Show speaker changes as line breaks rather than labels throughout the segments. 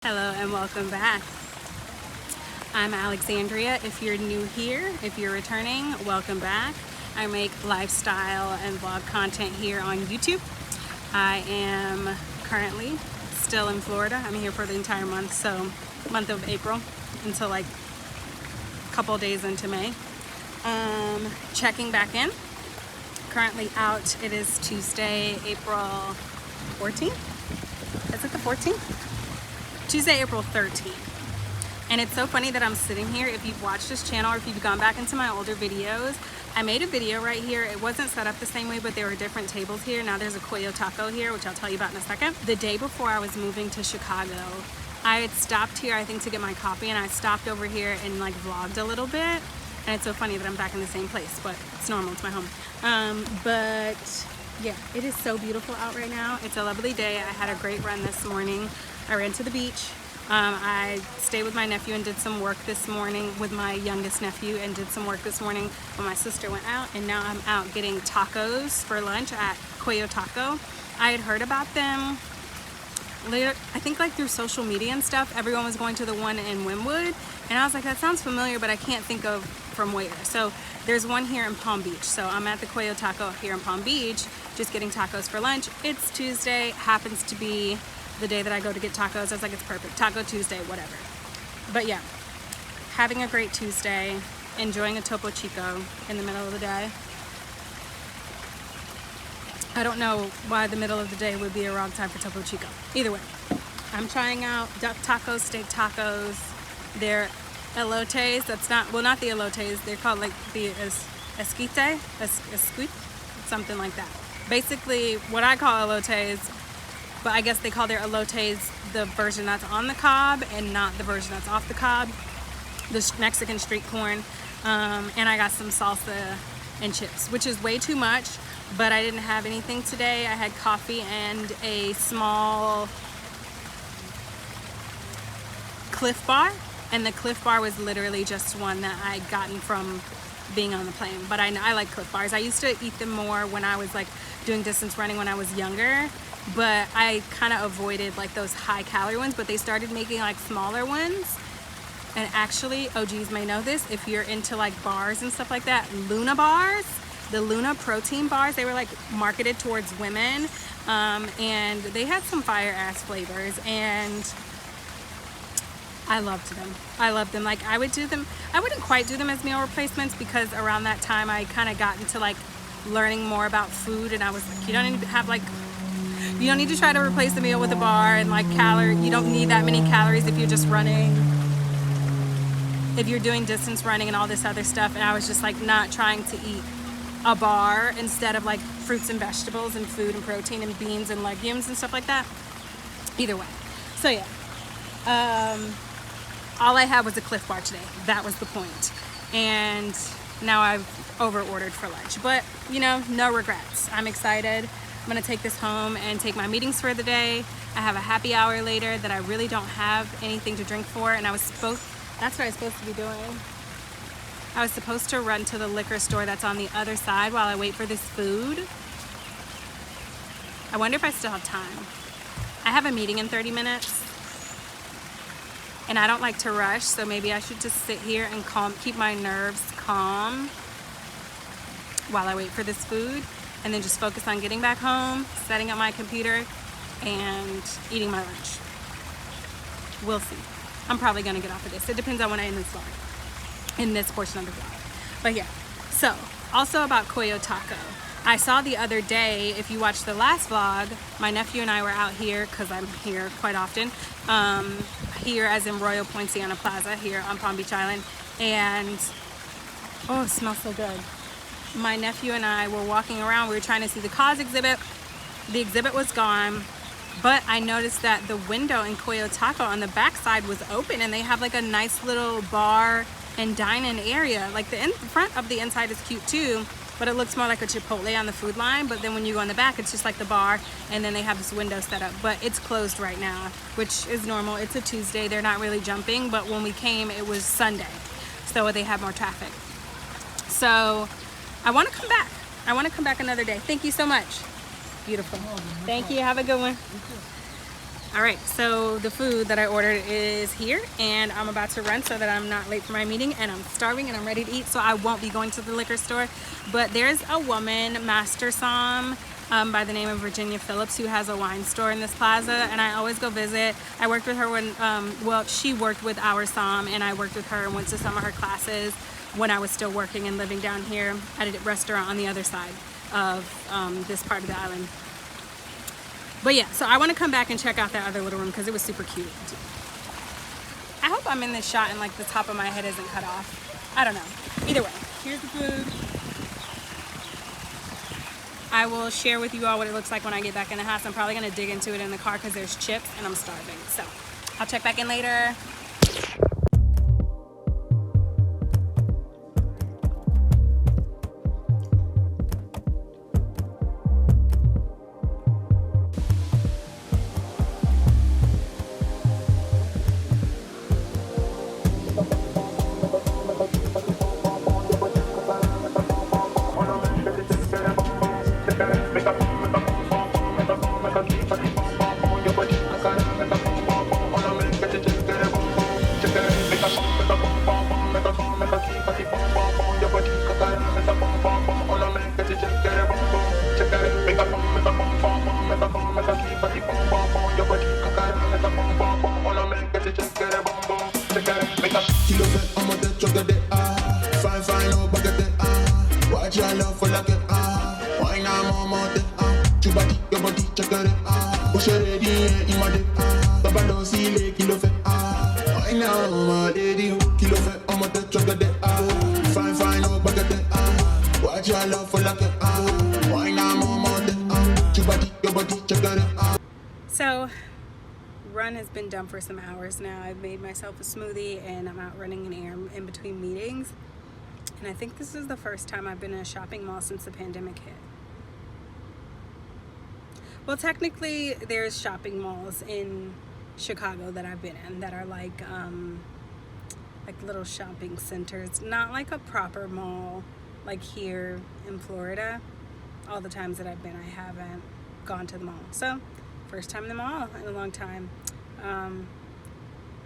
Hello and welcome back. I'm Alexandria. If you're new here, if you're returning, welcome back. I make lifestyle and vlog content here on YouTube. I am currently still in Florida. I'm here for the entire month, so month of April until like a couple days into May. Checking back in. Currently out. It is Tuesday, April 14th. Is it the 14th? Tuesday, April 13th. And it's so funny that I'm sitting here. If you've watched this channel or if you've gone back into my older videos, I made a video right here. It wasn't set up the same way, but there were different tables here. Now there's a Cuello taco here, which I'll tell you about in a second. The day before I was moving to Chicago, I had stopped here, I think, to get my coffee, and I stopped over here and like vlogged a little bit. And it's so funny that I'm back in the same place, but it's normal, it's my home. But yeah, it is so beautiful out right now. It's a lovely day. I had a great run this morning. I ran to the beach. I stayed with my nephew and did some work this morning with my youngest nephew and did some work this morning when my sister went out, and now I'm out getting tacos for lunch at Cuello Taco. I had heard about them later, I think like through social media and stuff. Everyone was going to the one in Wynwood, and I was like, that sounds familiar, but I can't think of from where. So there's one here in Palm Beach. So I'm at the Cuello Taco here in Palm Beach, just getting tacos for lunch. It's Tuesday, happens to be the day that I go to get tacos. I was like, it's perfect. Taco Tuesday, whatever. But yeah, having a great Tuesday, enjoying a Topo Chico in the middle of the day. I don't know why the middle of the day would be a wrong time for Topo Chico. Either way, I'm trying out duck tacos, steak tacos. They're elotes. That's not, well, not the elotes. They're called like the esquite, something like that. Basically, what I call elotes, but I guess they call their elotes the version that's on the cob and not the version that's off the cob. The Mexican street corn. And I got some salsa and chips, which is way too much, but I didn't have anything today. I had coffee and a small Cliff Bar, and the Cliff Bar was literally just one that I had gotten from being on the plane. But I like Cliff Bars. I used to eat them more when I was like doing distance running when I was younger, but I kind of avoided like those high calorie ones, but they started making like smaller ones. And actually, OGs may know this, if you're into like bars and stuff like that, Luna bars, the Luna protein bars, they were like marketed towards women, and they had some fire ass flavors, and I loved them. I loved them. Like I would do them, I wouldn't quite do them as meal replacements, because around that time I kind of got into like learning more about food, and I was like, you don't need to have like, you don't need to try to replace the meal with a bar and like you don't need that many calories if you're just running, if you're doing distance running and all this other stuff. And I was just like not trying to eat a bar instead of like fruits and vegetables and food and protein and beans and legumes and stuff like that. Either way. So yeah. All I had was a Cliff Bar today. That was the point. And now I've over ordered for lunch, but you know, no regrets. I'm excited. I'm gonna take this home and take my meetings for the day. I have a happy hour later that I really don't have anything to drink for, and that's what I was supposed to be doing. I was supposed to run to the liquor store that's on the other side while I wait for this food. I wonder if I still have time. I have a meeting in 30 minutes, and I don't like to rush, so maybe I should just sit here and keep my nerves calm while I wait for this food, and then just focus on getting back home, setting up my computer, and eating my lunch. We'll see. I'm probably gonna get off of this. It depends on when I end this vlog, in this portion of the vlog. But yeah, so also about Cuello Taco. I saw the other day, if you watched the last vlog, my nephew and I were out here, because I'm here quite often, here as in Royal Poinciana Plaza here on Palm Beach Island, and oh, it smells so good. My nephew and I were walking around. We were trying to see the cause exhibit. The exhibit was gone, but I noticed that the window in Cuello Taco on the back side was open, and they have like a nice little bar and dine-in area. Like the front of the inside is cute too, but it looks more like a Chipotle on the food line. But then when you go in the back, it's just like the bar, and then they have this window set up. But it's closed right now, which is normal. It's a Tuesday. They're not really jumping, but when we came, it was Sunday, so they have more traffic. So I want to come back. I want to come back another day. Thank you so much. Beautiful. Thank you. Have a good one. All right, so the food that I ordered is here, and I'm about to run so that I'm not late for my meeting, and I'm starving and I'm ready to eat, so I won't be going to the liquor store. But there's a woman, Master Som, by the name of Virginia Phillips, who has a wine store in this plaza, and I always go visit. I worked with her when, well, she worked with our Som, and I worked with her and went to some of her classes when I was still working and living down here at a restaurant on the other side of this part of the island. But yeah, so I want to come back and check out that other little room because it was super cute. I hope I'm in this shot and like the top of my head isn't cut off. I don't know. Either way, here's the food. I will share with you all what it looks like when I get back in the house. I'm probably going to dig into it in the car because there's chips and I'm starving. So I'll check back in later. So, run has been done for some hours now. I've made myself a smoothie and I'm out running an errand in between meetings. And I think this is the first time I've been in a shopping mall since the pandemic hit. Well, technically, there's shopping malls in Chicago that I've been in that are like little shopping centers, not like a proper mall like here in Florida. All the times that I've been, I haven't gone to the mall. So, first time in the mall in a long time.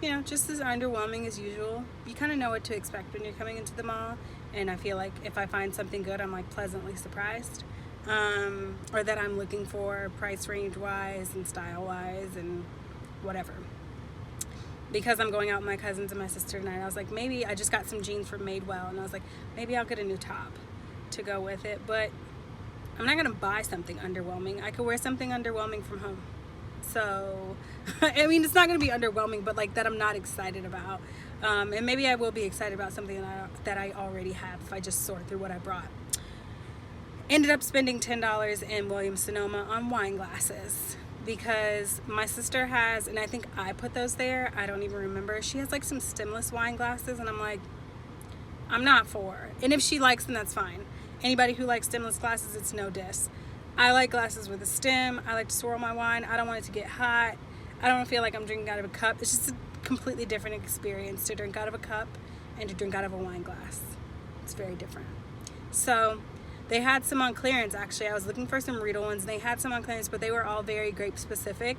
You know, just as underwhelming as usual. You kind of know what to expect when you're coming into the mall, and I feel like if I find something good, I'm like pleasantly surprised. Or that I'm looking for price range wise and style wise and whatever. Because I'm going out with my cousins and my sister tonight, I was like, maybe I just got some jeans from Madewell, and I was like, maybe I'll get a new top to go with it. But I'm not gonna buy something underwhelming. I could wear something underwhelming from home. So, I mean, it's not gonna be underwhelming, but like that I'm not excited about. And maybe I will be excited about something that I already have if I just sort through what I brought. Ended up spending $10 in Williams-Sonoma on wine glasses because my sister has, and I think I put those there, I don't even remember. She has like some stemless wine glasses, and I'm like, I'm not for. And if she likes them, that's fine. Anybody who likes stemless glasses, it's no diss. I like glasses with a stem. I like to swirl my wine. I don't want it to get hot. I don't feel like I'm drinking out of a cup. It's just a completely different experience to drink out of a cup and to drink out of a wine glass. It's very different. So they had some on clearance, actually. I was looking for some Riedel ones, and they had some on clearance, but they were all very grape specific,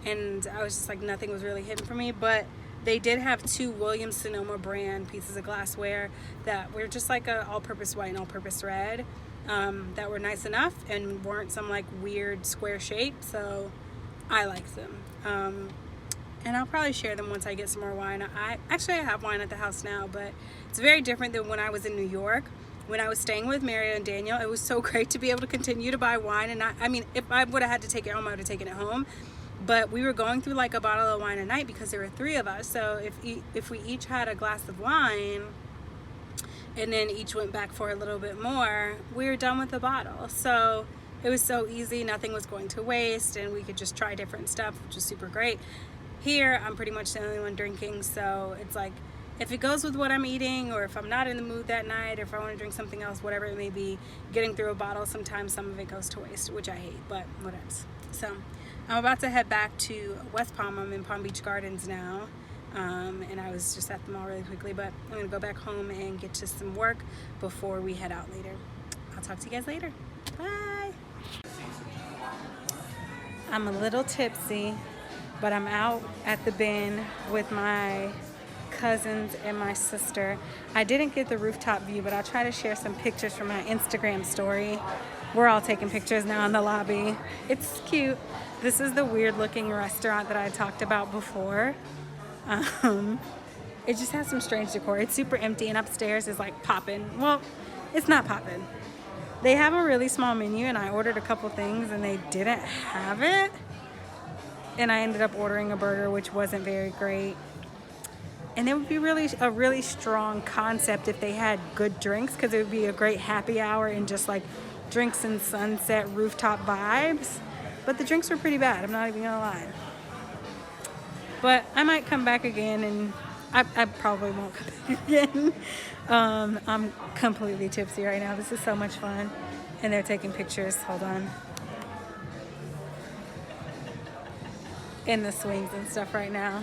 and I was just like, nothing was really hitting for me. But they did have 2 Williams-Sonoma brand pieces of glassware that were just like a all-purpose white and all-purpose red, that were nice enough and weren't some like weird square shape, so I liked them. And I'll probably share them once I get some more wine. I have wine at the house now, but it's very different than when I was in New York. When I was staying with Mario and Daniel, it was so great to be able to continue to buy wine. And I mean, if I would have had to take it home, I would have taken it home. But we were going through like a bottle of wine a night because there were 3 of us. So if we each had a glass of wine and then each went back for a little bit more, we were done with the bottle. So it was so easy. Nothing was going to waste, and we could just try different stuff, which was super great. Here, I'm pretty much the only one drinking, so it's like, if it goes with what I'm eating, or if I'm not in the mood that night, or if I want to drink something else, whatever it may be, getting through a bottle, sometimes some of it goes to waste, which I hate, but whatever. So I'm about to head back to West Palm. I'm in Palm Beach Gardens now, and I was just at the mall really quickly, but I'm going to go back home and get to some work before we head out later. I'll talk to you guys later. Bye! I'm a little tipsy, But I'm out at the bin with my cousins and my sister. I didn't get the rooftop view, but I'll try to share some pictures from my Instagram story. We're all taking pictures now in the lobby. It's cute. This is the weird looking restaurant that I talked about before. It just has some strange decor. It's super empty, and upstairs is like popping. Well, it's not popping. They have a really small menu, and I ordered a couple things and they didn't have it. And I ended up ordering a burger, which wasn't very great. And it would be a really strong concept if they had good drinks, because it would be a great happy hour and just like drinks and sunset rooftop vibes. But the drinks were pretty bad, I'm not even gonna lie. But I might come back again, and I probably won't come back again. I'm completely tipsy right now. This is so much fun. And they're taking pictures, hold on. In the swings and stuff right now.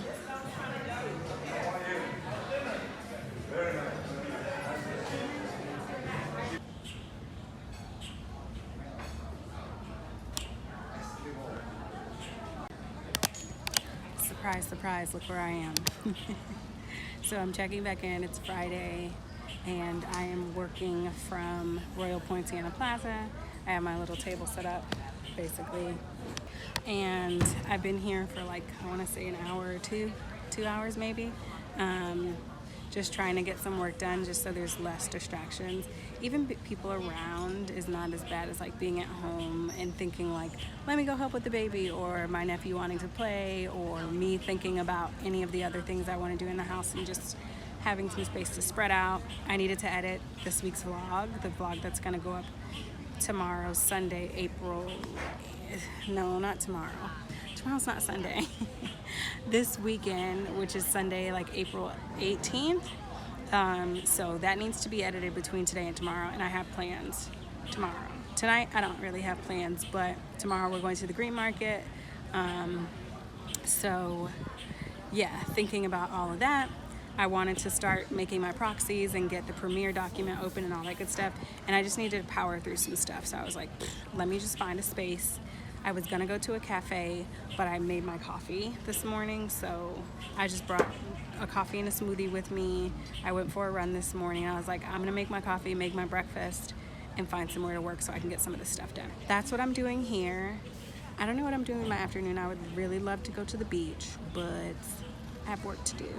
Surprise, surprise, look where I am. So I'm checking back in. It's Friday and I am working from Poinciana Plaza. I have my little table set up basically, and I've been here for like, I want to say an hour or 2 hours maybe, just trying to get some work done just so there's less distractions. Even people around is not as bad as like being at home and thinking like, let me go help with the baby, or my nephew wanting to play, or me thinking about any of the other things I want to do in the house and just having some space to spread out. I needed to edit this week's vlog, the vlog that's going to go up tomorrow, Sunday, no, not tomorrow. Tomorrow's not Sunday. This weekend, which is Sunday, like April 18th. So that needs to be edited between today and tomorrow, and I have plans tomorrow. Tonight, I don't really have plans, but tomorrow we're going to the green market. So yeah, thinking about all of that. I wanted to start making my proxies and get the Premiere document open and all that good stuff. And I just needed to power through some stuff. So I was like, let me just find a space. I was gonna go to a cafe, but I made my coffee this morning. So I just brought a coffee and a smoothie with me. I went for a run this morning. I was like, I'm gonna make my coffee, make my breakfast, and find somewhere to work so I can get some of this stuff done. That's what I'm doing here. I don't know what I'm doing in my afternoon. I would really love to go to the beach, but I have work to do.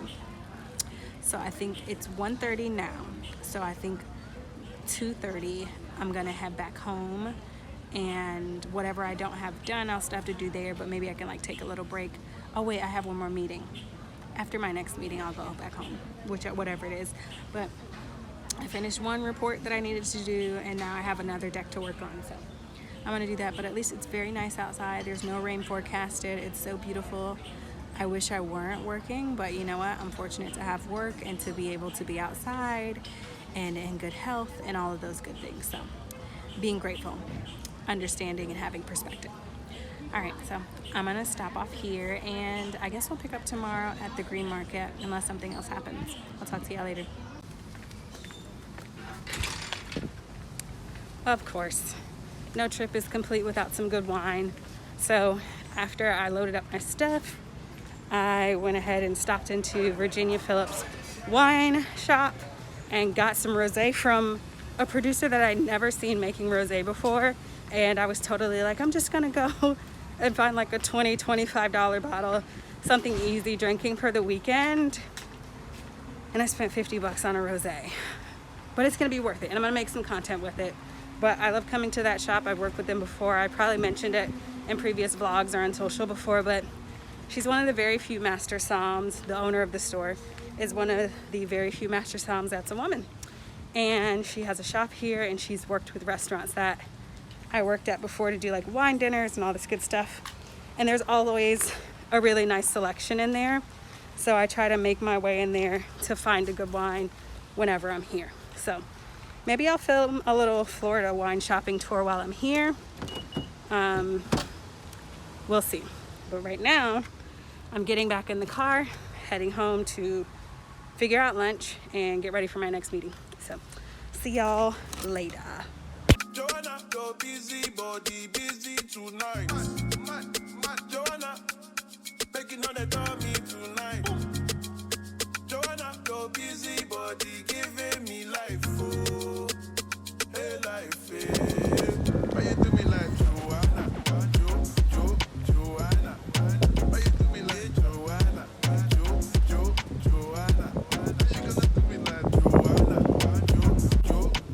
So I think it's 1:30 now. So I think 2:30 I'm gonna head back home, and whatever I don't have done, I'll still have to do there, but maybe I can like take a little break. Oh wait, I have one more meeting. After my next meeting, I'll go back home, whatever it is. But I finished one report that I needed to do, and now I have another deck to work on. So I'm gonna do that, but at least it's very nice outside. There's no rain forecasted. It's so beautiful. I wish I weren't working, but you know what? I'm fortunate to have work and to be able to be outside and in good health and all of those good things. So being grateful, understanding, and having perspective. All right, so I'm gonna stop off here, and I guess we'll pick up tomorrow at the green market unless something else happens. I'll talk to y'all later. Of course, no trip is complete without some good wine. So after I loaded up my stuff, I went ahead and stopped into Virginia Phillips wine shop and got some rosé from a producer that I'd never seen making rosé before. And I was totally like, I'm just gonna go and find like a $20, $25 bottle, something easy drinking for the weekend. And I spent 50 bucks on a rosé, but it's gonna be worth it. And I'm gonna make some content with it. But I love coming to that shop. I've worked with them before. I probably mentioned it in previous vlogs or on social before, but she's one of the very few master somms. The owner of the store is one of the very few master somms that's a woman. And she has a shop here, and she's worked with restaurants that I worked at before to do like wine dinners and all this good stuff. And there's always a really nice selection in there. So I try to make my way in there to find a good wine whenever I'm here. So maybe I'll film a little Florida wine shopping tour while I'm here. We'll see. But right now, I'm getting back in the car, heading home to figure out lunch and get ready for my next meeting. So, see y'all later.
Joanna, your busy body busy tonight. Joanna, make making all the dummy tonight. Joanna, your busy body giving me life, oh, hey life, hey. Why you do me like Joanna, Joanna? Why you do me like Joanna, Joanna? Why you gonna do me like Joanna,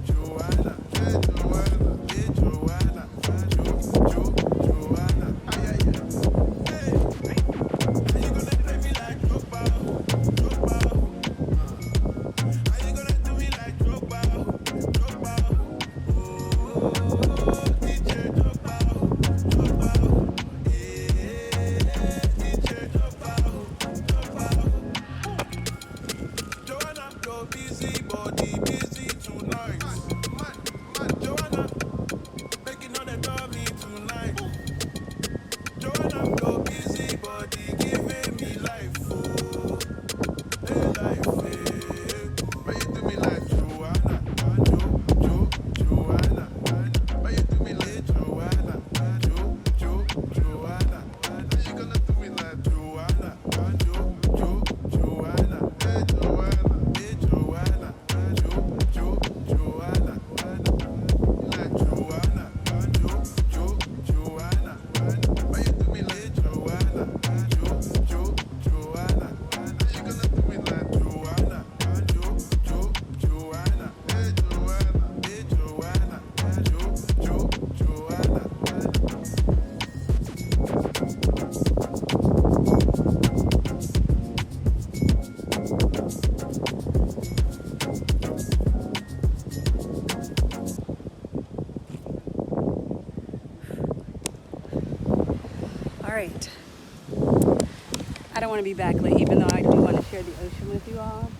Joanna? Hey Joanna, Joanna, ay ay ay. Hey, are you gonna play me like Drogba? Are you gonna do me like Drogba? Oh, DJ Drogba, yeah, DJ Drogba. Joanna, your busy body busy tonight. Joanna, making all the dummy tonight. Joanna, your busy body giving me life, oh, hey life, hey. Why you do me like Joanna, Joanna? Why you do me like Joanna, Joanna? Why you gonna do me like Joanna, Joanna? Hey Joanna, Joanna. Like Joanna, Joanna. Why you do me like Joanna, Joanna? How you gonna do me like Joanna, Joanna? Hey Joanna, Joanna.
All right. I don't want to be back late, even though I do want to share the ocean with you all.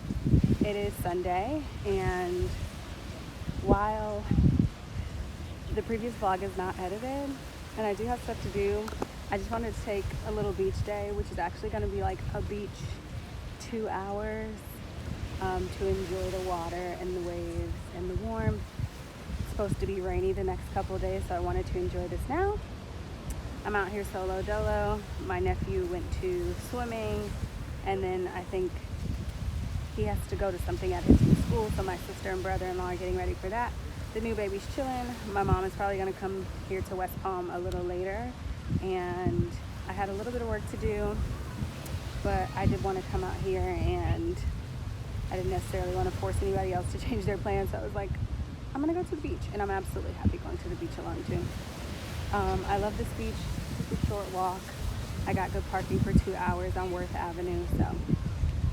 It is Sunday, and while the previous vlog is not edited, and I do have stuff to do, I just wanted to take a little beach day, which is actually going to be like a beach 2 hours, to enjoy the water and the waves and the warmth. It's supposed to be rainy the next couple of days, so I wanted to enjoy this now. I'm out here solo dolo. My nephew went to swimming, and then I think he has to go to something at his new school, so my sister and brother-in-law are getting ready for that. The new baby's chilling. My mom is probably gonna come here to West Palm a little later, and I had a little bit of work to do, but I did want to come out here, and I didn't necessarily want to force anybody else to change their plans, so I was like, I'm gonna go to the beach, and I'm absolutely happy going to the beach alone too. I love this beach. It's a short walk. I got good parking for 2 hours on Worth Avenue, so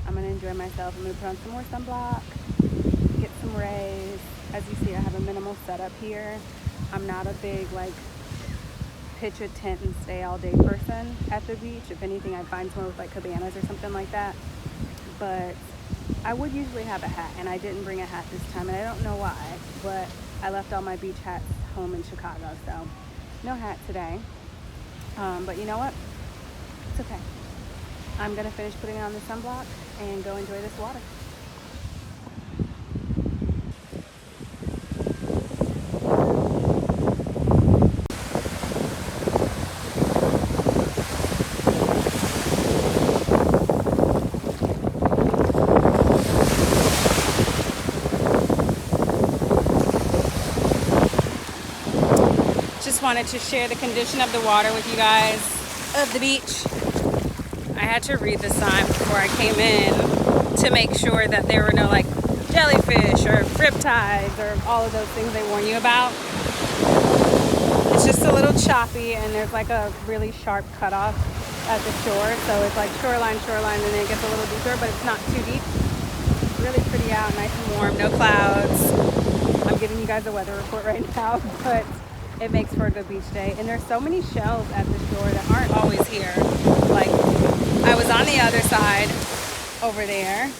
I'm gonna enjoy myself. I'm gonna put on some more sunblock, get some rays. As you see, I have a minimal setup here. I'm not a big like pitch a tent and stay all day person at the beach. If anything, I'd find somewhere with like cabanas or something like that. But I would usually have a hat, and I didn't bring a hat this time, and I don't know why, but I left all my beach hats home in Chicago, so no hat today. But you know what? It's okay. I'm gonna finish putting on the sunblock and go enjoy this water. Just wanted to share the condition of the water with you guys of the beach. I had to read the sign before I came in to make sure that there were no like jellyfish or riptides or all of those things they warn you about. It's just a little choppy, and there's like a really sharp cutoff at the shore, so it's like shoreline, and then it gets a little deeper, but it's not too deep. It's really pretty out, nice and warm, no clouds. I'm giving you guys a weather report right now, but it makes for a good beach day. And there's so many shells at the shore that aren't always here. Like, I was on the other side over there,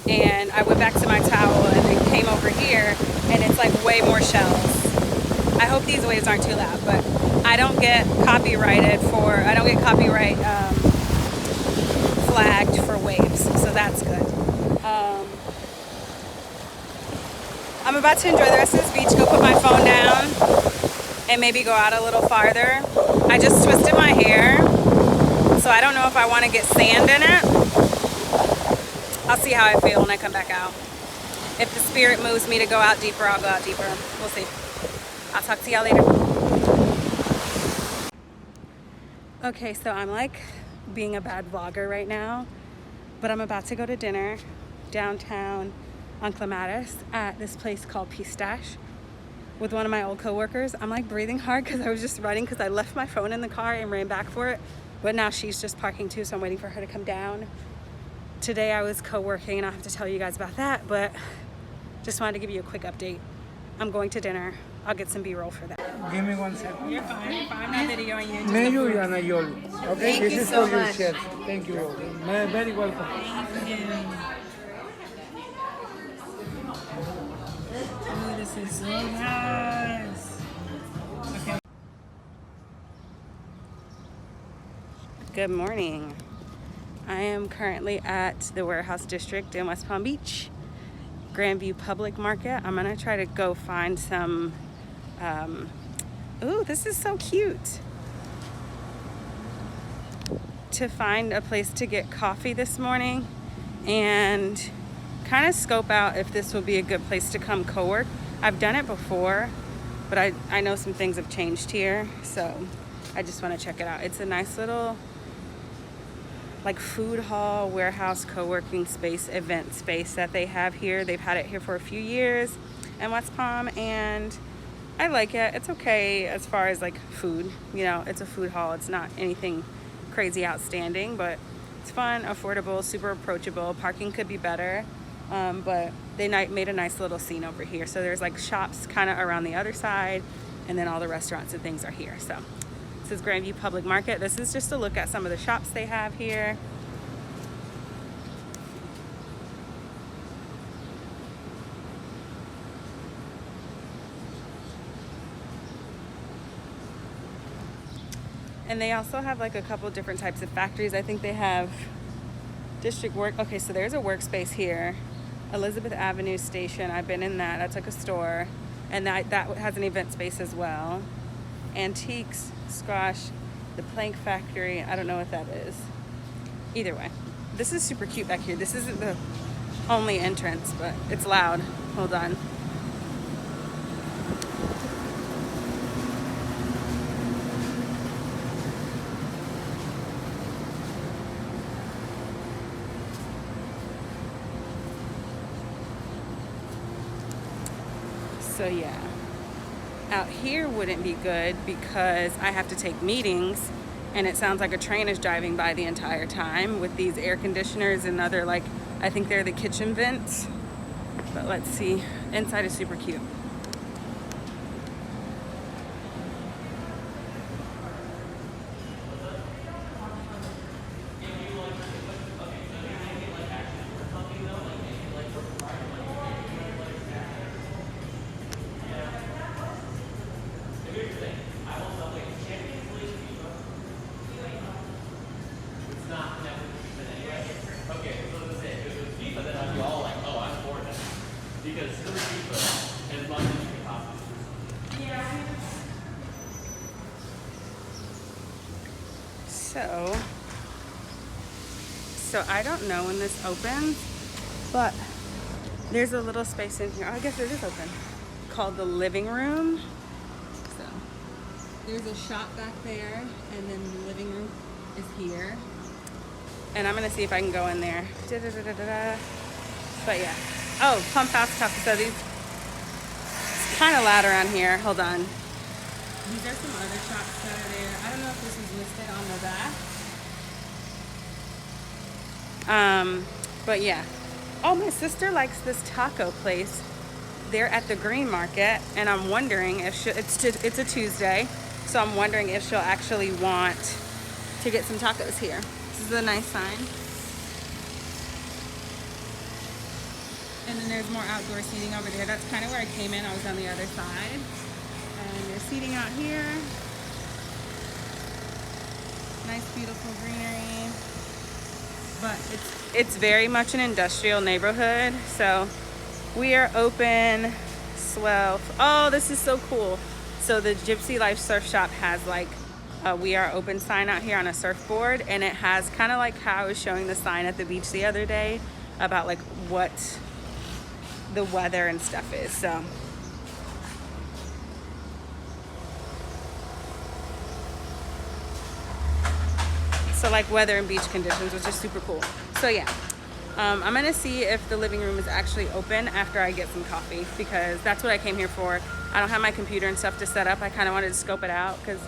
and I went back to my towel and then came over here, and it's like way more shells. I hope these waves aren't too loud, but I don't get copyright flagged for waves, so that's good. I'm about to enjoy the rest of this beach, go put my phone down, and maybe go out a little farther. I just twisted my hair, so So I don't know if I want to get sand in it. I'll see how I feel when I come back out. If the spirit moves me to go out deeper, I'll go out deeper. We'll see. I'll talk to y'all later. Okay, so I'm like being a bad vlogger right now, but I'm about to go to dinner downtown on Clematis at this place called Pistache with one of my old coworkers. I'm like breathing hard because I was just running because I left my phone in the car and ran back for it. But now she's just parking too, so I'm waiting for her to come down. Today I was co-working and I'll have to tell you guys about that, but just wanted to give you a quick update. I'm going to dinner. I'll get some B-roll for that.
Give me 1 second.
You're fine. I'm not videoing you.
Mayo and a yall. Okay, this is
so
for your
much.
chef. Thank you. Very welcome.
Oh, this is so nice. Okay. Good morning. I am currently at the Warehouse District in West Palm Beach, Grandview Public Market. I'm gonna try to go find some, ooh, this is so cute. To find a place to get coffee this morning and kind of scope out if this will be a good place to come co-work. I've done it before, but I know some things have changed here, so I just want to check it out. It's a nice little like food hall, warehouse, co-working space, event space that they have here. They've had it here for a few years in West Palm, and I like it. It's okay as far as like food, you know, it's a food hall. It's not anything crazy outstanding, but it's fun, affordable, super approachable. Parking could be better, but they made a nice little scene over here. So there's like shops kind of around the other side, and then all the restaurants and things are here. So this is Grandview Public Market. This is just a look at some of the shops they have here. And they also have like a couple different types of factories. I think they have district work. Okay, so there's a workspace here. Elizabeth Avenue Station, I've been in that. That's like a store. And that has an event space as well. Antiques, Squash, the Plank Factory. I don't know what that is. Either way, this is super cute back here. This isn't the only entrance, but it's loud. Hold on. So yeah, out here wouldn't be good because I have to take meetings and it sounds like a train is driving by the entire time with these air conditioners and other, like, I think they're the kitchen vents. But let's see, inside is super cute. So I don't know when this opens, but there's a little space in here. I guess it is open, called the living room. So there's a shop back there, and then the living room is here. And I'm gonna see if I can go in there. But yeah. Oh, Pump House Coffee. So these, it's kind of loud around here. Hold on. These are some other shops that are there. I don't know if this is listed on the back. But yeah. Oh, my sister likes this taco place. They're at the Green Market, and I'm wondering if it's a Tuesday, so I'm wondering if she'll actually want to get some tacos here. This is a nice sign. And then there's more outdoor seating over there. That's kind of where I came in. I was on the other side. And there's seating out here. Nice, beautiful greenery. But it's very much an industrial neighborhood. So we are open 12. Oh, this is so cool. So the Gypsy Life Surf Shop has like "We Are Open" sign out here on a surfboard, and it has kind of like how I was showing the sign at the beach the other day about like what the weather and stuff is. So like weather and beach conditions, which is super cool. So yeah, I'm gonna see if the living room is actually open after I get some coffee, because that's what I came here for. I don't have my computer and stuff to set up. I kind of wanted to scope it out because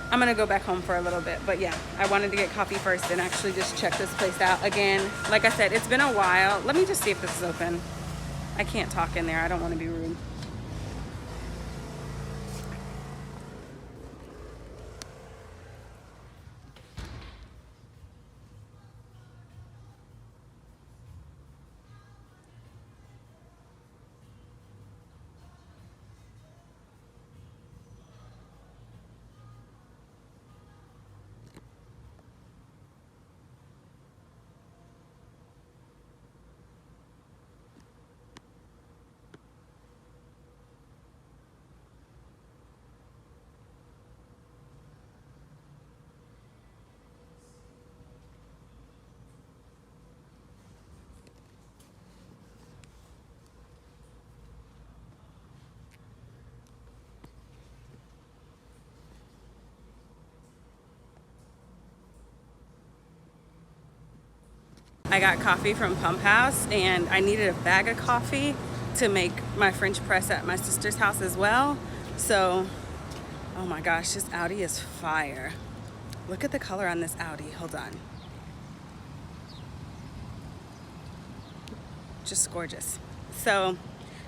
I'm gonna go back home for a little bit. But yeah, I wanted to get coffee first and actually just check this place out again. Like I said, it's been a while. Let me just see if this is open. I can't talk in there. I don't want to be rude. I got coffee from Pump House, and I needed a bag of coffee to make my French press at my sister's house as well. So, oh my gosh, this Audi is fire. Look at the color on this Audi. Hold on. Just gorgeous. So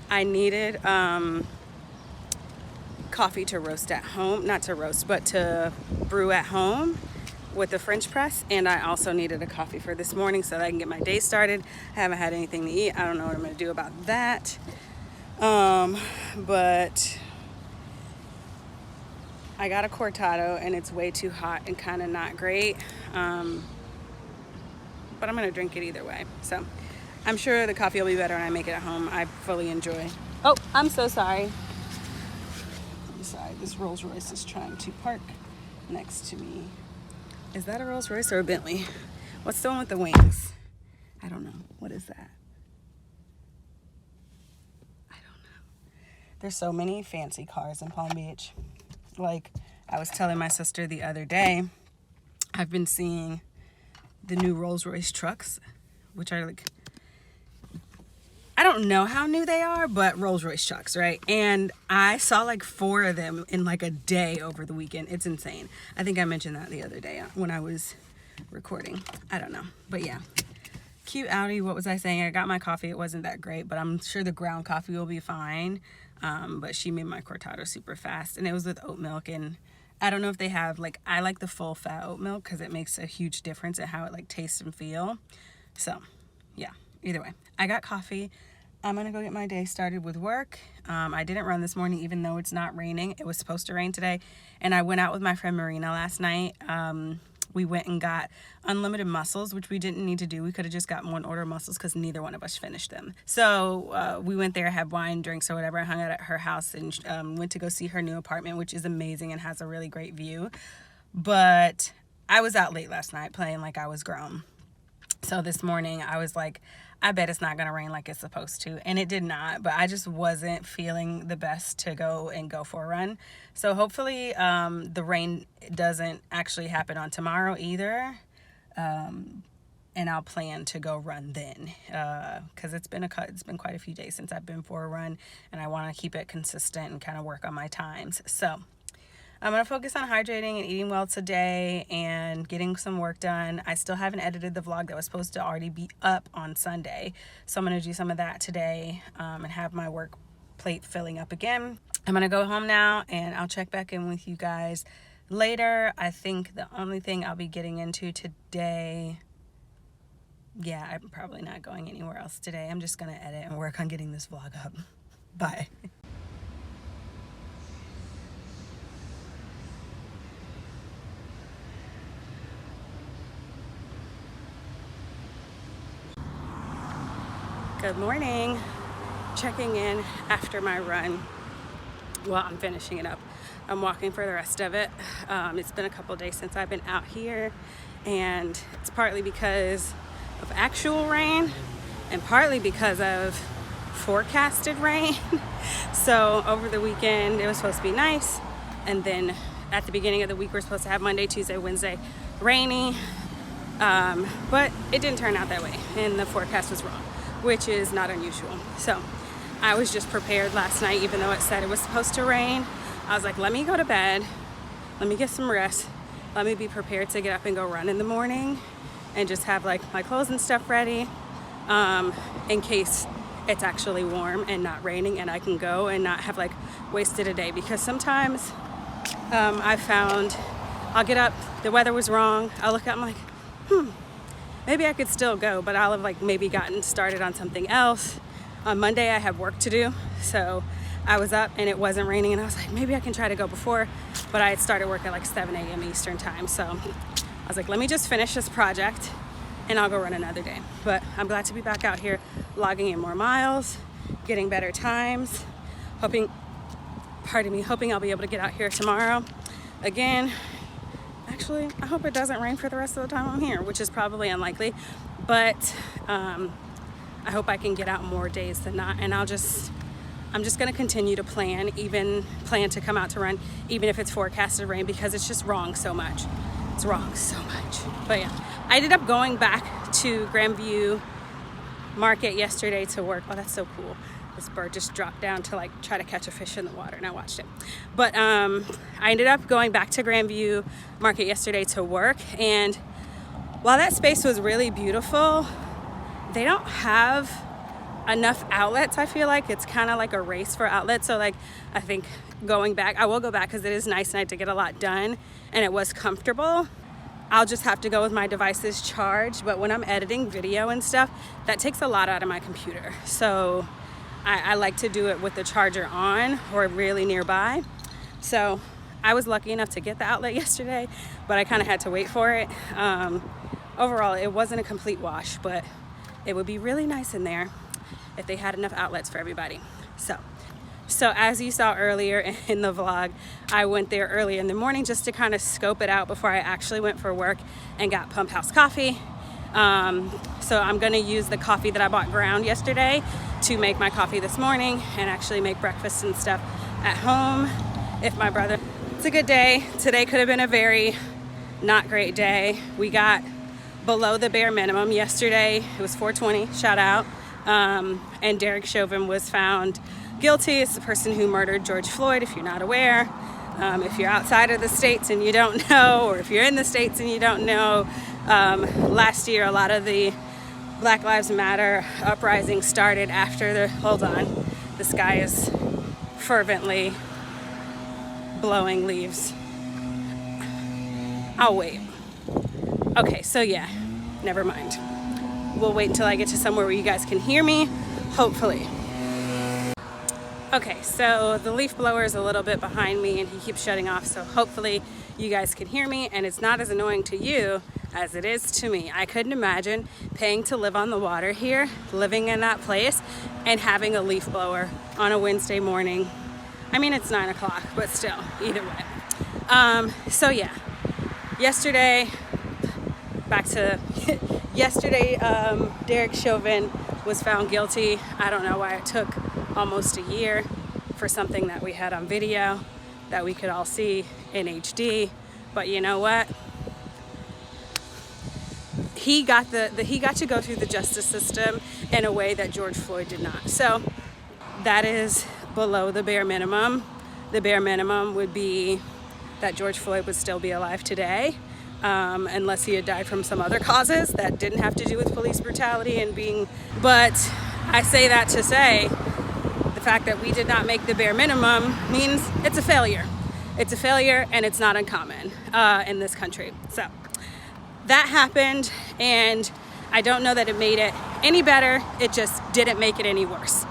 I needed coffee to roast at home. Not to roast, but to brew at home with the French press. And I also needed a coffee for this morning so that I can get my day started. I haven't had anything to eat. I don't know what I'm going to do about that. But I got a cortado, and it's way too hot and kind of not great. But I'm going to drink it either way. So I'm sure the coffee will be better when I make it at home. I fully enjoy. Oh, I'm so sorry. I'm sorry. This Rolls Royce is trying to park next to me. Is that a Rolls Royce or a Bentley? What's the one with the wings? I don't know. What is that? I don't know. There's so many fancy cars in Palm Beach. Like I was telling my sister the other day, I've been seeing the new Rolls Royce trucks, which are like, I don't know how new they are, but Rolls Royce trucks, right? And I saw like 4 of them in like a day over the weekend. It's insane. I think I mentioned that the other day when I was recording. I don't know. But yeah, cute Audi. What was I saying? I got my coffee. It wasn't that great, but I'm sure the ground coffee will be fine. But she made my cortado super fast, and it was with oat milk. And I don't know if they have, like, I like the full fat oat milk because it makes a huge difference in how it like tastes and feel. So yeah, either way, I got coffee. I'm gonna go get my day started with work. I didn't run this morning, even though it's not raining. It was supposed to rain today. And I went out with my friend Marina last night. We went and got unlimited mussels, which we didn't need to do. We could have just gotten one order of mussels because neither one of us finished them. So we went there, had wine, drinks, or whatever. I hung out at her house and went to go see her new apartment, which is amazing and has a really great view. But I was out late last night playing like I was grown. So this morning I was like, I bet it's not going to rain like it's supposed to. And it did not, but I just wasn't feeling the best to go for a run. So hopefully the rain doesn't actually happen on tomorrow either. And I'll plan to go run then, because it's been quite a few days since I've been for a run, and I want to keep it consistent and kind of work on my times. So I'm going to focus on hydrating and eating well today and getting some work done. I still haven't edited the vlog that was supposed to already be up on Sunday. So I'm going to do some of that today and have my work plate filling up again. I'm going to go home now, and I'll check back in with you guys later. I think the only thing I'll be getting into today, yeah, I'm probably not going anywhere else today. I'm just going to edit and work on getting this vlog up. Bye. Good morning. Checking in after my run. Well, I'm finishing it up. I'm walking for the rest of it. It's been a couple days since I've been out here, and it's partly because of actual rain and partly because of forecasted rain. So over the weekend it was supposed to be nice, and then at the beginning of the week we're supposed to have Monday, Tuesday, Wednesday rainy, but it didn't turn out that way, and the forecast was wrong, which is not unusual. So I was just prepared last night, even though it said it was supposed to rain. I was like, let me go to bed, let me get some rest, let me be prepared to get up and go run in the morning, and just have like my clothes and stuff ready, in case it's actually warm and not raining, and I can go and not have like wasted a day. Because sometimes I found I'll get up, the weather was wrong, I'll look up, I'm like, maybe I could still go, but I'll have like maybe gotten started on something else. On Monday I have work to do, so I was up and it wasn't raining, and I was like, maybe I can try to go before, but I had started work at like 7 a.m. Eastern time, so I was like, let me just finish this project and I'll go run another day. But I'm glad to be back out here logging in more miles, getting better times, hoping I'll be able to get out here tomorrow again. Actually, I hope it doesn't rain for the rest of the time I'm here, which is probably unlikely, but I hope I can get out more days than not, and I'm just gonna continue to plan to come out to run, even if it's forecasted rain, because it's just wrong so much. It's wrong so much. But yeah, I ended up going back to Grandview Market yesterday to work. Oh, that's so cool. This bird just dropped down to like try to catch a fish in the water, and I watched it. But I ended up going back to Grandview Market yesterday to work, and while that space was really beautiful, they don't have enough outlets. I feel like it's kind of like a race for outlets. So like, I think going back, I will go back because it is nice and I had to get a lot done and it was comfortable. I'll just have to go with my devices charged, but when I'm editing video and stuff, that takes a lot out of my computer. So I like to do it with the charger on or really nearby. So I was lucky enough to get the outlet yesterday, but I kind of had to wait for it. Overall, it wasn't a complete wash, but it would be really nice in there if they had enough outlets for everybody. So as you saw earlier in the vlog, I went there early in the morning just to kind of scope it out before I actually went for work and got Pump House coffee. So I'm gonna use the coffee that I bought ground yesterday to make my coffee this morning and actually make breakfast and stuff at home. It's a good day. Today could have been a very not great day. We got below the bare minimum yesterday. It was 420, shout out. And Derek Chauvin was found guilty. It's the person who murdered George Floyd, if you're not aware. If you're outside of the States and you don't know, or if you're in the States and you don't know, last year a lot of the Black Lives Matter uprising started after this guy is fervently blowing leaves. I'll wait. Okay, so yeah, never mind. We'll wait until I get to somewhere where you guys can hear me, hopefully. Okay, so the leaf blower is a little bit behind me and he keeps shutting off, so hopefully you guys can hear me and it's not as annoying to you as it is to me. I couldn't imagine paying to live on the water here, living in that place, and having a leaf blower on a Wednesday morning. I mean, it's 9 o'clock, but still, either way. So yeah, yesterday, Derek Chauvin was found guilty. I don't know why it took almost a year for something that we had on video that we could all see in HD, but you know what? He got to go through the justice system in a way that George Floyd did not. So that is below the bare minimum. The bare minimum would be that George Floyd would still be alive today, unless he had died from some other causes that didn't have to do with police brutality and being. But I say that to say the fact that we did not make the bare minimum means it's a failure. It's a failure, and it's not uncommon in this country. So that happened, and I don't know that it made it any better. It just didn't make it any worse,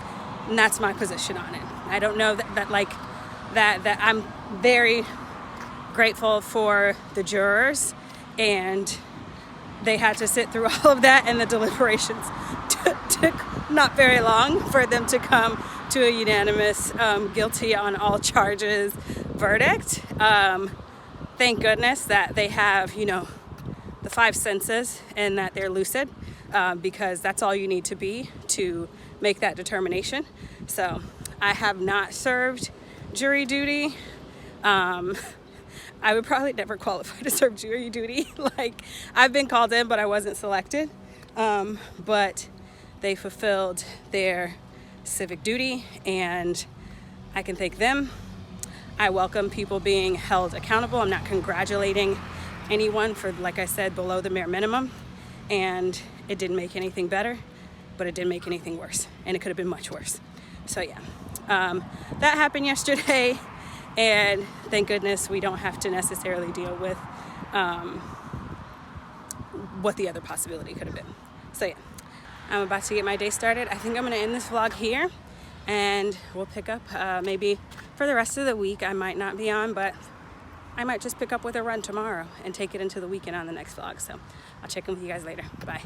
and that's my position on it. I don't know that I'm very grateful for the jurors, and they had to sit through all of that, and the deliberations took not very long for them to come to a unanimous guilty on all charges, verdict. Thank goodness that they have, you know, the 5 senses and that they're lucid, because that's all you need to be to make that determination. So I have not served jury duty. I would probably never qualify to serve jury duty. Like, I've been called in, but I wasn't selected. But they fulfilled their civic duty, and I can thank them. I welcome people being held accountable. I'm not congratulating anyone for, like I said, below the bare minimum. And it didn't make anything better, but it didn't make anything worse. And it could have been much worse. So yeah, that happened yesterday. And thank goodness we don't have to necessarily deal with what the other possibility could have been. So yeah, I'm about to get my day started. I think I'm going to end this vlog here, and we'll pick up maybe for the rest of the week. I might not be on, but I might just pick up with a run tomorrow and take it into the weekend on the next vlog. So I'll check in with you guys later. Bye.